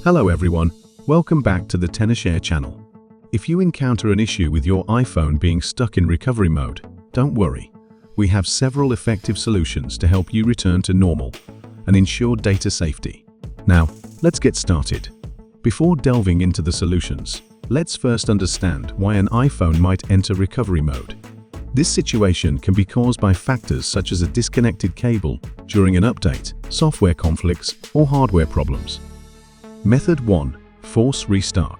Hello everyone, welcome back to the tenorshare channel. If you encounter an issue with your iPhone being stuck in recovery mode, don't worry. We have several effective solutions to help you return to normal and ensure data safety. Now, let's get started. Before delving into the solutions, let's first understand why an iPhone might enter recovery mode. This situation can be caused by factors such as a disconnected cable during an update, software conflicts, or hardware problems. Method 1. Force restart.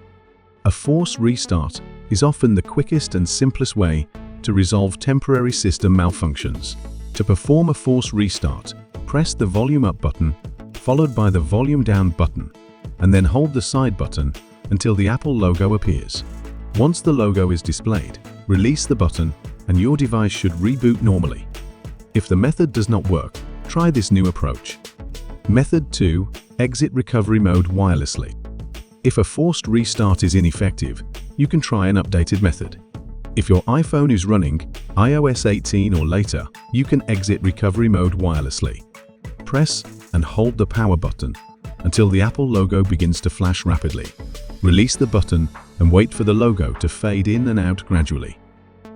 A force restart is often the quickest and simplest way to resolve temporary system malfunctions. To perform a force restart, press the volume up button, followed by the volume down button, and then hold the side button until the Apple logo appears. Once the logo is displayed, release the button and your device should reboot normally. If the method does not work, try this new approach. Method 2. Exit recovery mode wirelessly. If a forced restart is ineffective, you can try an updated method. If your iPhone is running iOS 18 or later, you can exit recovery mode wirelessly. Press and hold the power button until the Apple logo begins to flash rapidly. Release the button and wait for the logo to fade in and out gradually.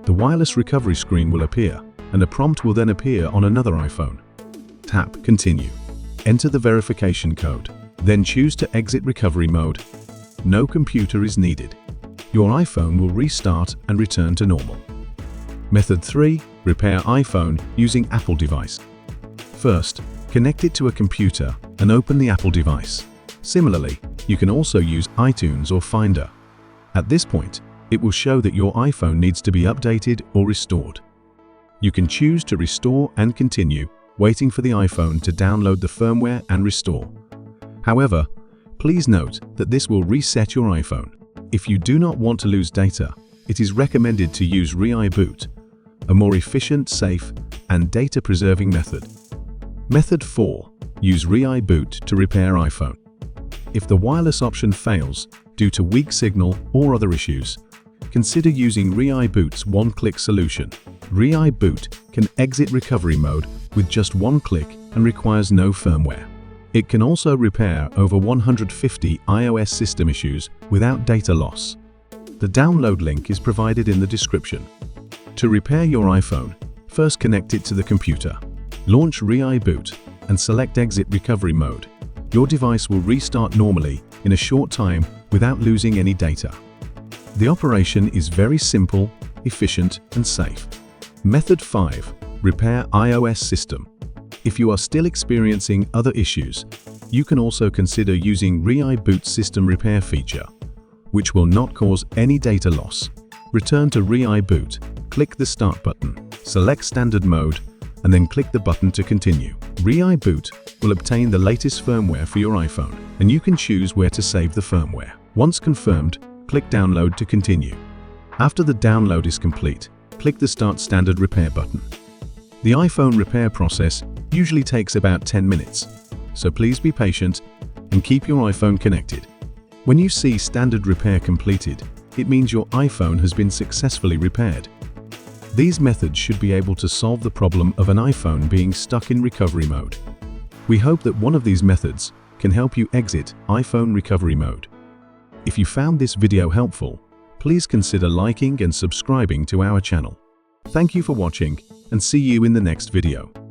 The wireless recovery screen will appear, and a prompt will then appear on another iPhone. Tap Continue. Enter the verification code, then choose to exit recovery mode. No computer is needed. Your iPhone will restart and return to normal. Method 3. Repair iPhone using Apple device. First, connect it to a computer and open the Apple device. Similarly, you can also use iTunes or Finder. At this point, it will show that your iPhone needs to be updated or restored. You can choose to restore and continue, waiting for the iPhone to download the firmware and restore. However, please note that this will reset your iPhone. If you do not want to lose data, it is recommended to use ReiBoot, a more efficient, safe, and data-preserving method. Method 4. Use ReiBoot to repair iPhone. If the wireless option fails due to weak signal or other issues, consider using ReiBoot's one-click solution. ReiBoot can exit recovery mode with just one click and requires no firmware. It can also repair over 150 iOS system issues without data loss. The download link is provided in the description. To repair your iPhone, first connect it to the computer. Launch ReiBoot and select Exit Recovery Mode. Your device will restart normally in a short time without losing any data. The operation is very simple, efficient, and safe. Method 5. Repair iOS system. If you are still experiencing other issues, you can also consider using ReiBoot's system repair feature, which will not cause any data loss. Return to ReiBoot, click the Start button, select Standard Mode, and then click the button to continue. ReiBoot will obtain the latest firmware for your iPhone, and you can choose where to save the firmware. Once confirmed, click Download to continue. After the download is complete, click the Start Standard Repair button. The iPhone repair process usually takes about 10 minutes, so please be patient and keep your iPhone connected. When you see Standard Repair completed, it means your iPhone has been successfully repaired. These methods should be able to solve the problem of an iPhone being stuck in recovery mode. We hope that one of these methods can help you exit iPhone recovery mode. If you found this video helpful, please consider liking and subscribing to our channel. Thank you for watching, and see you in the next video.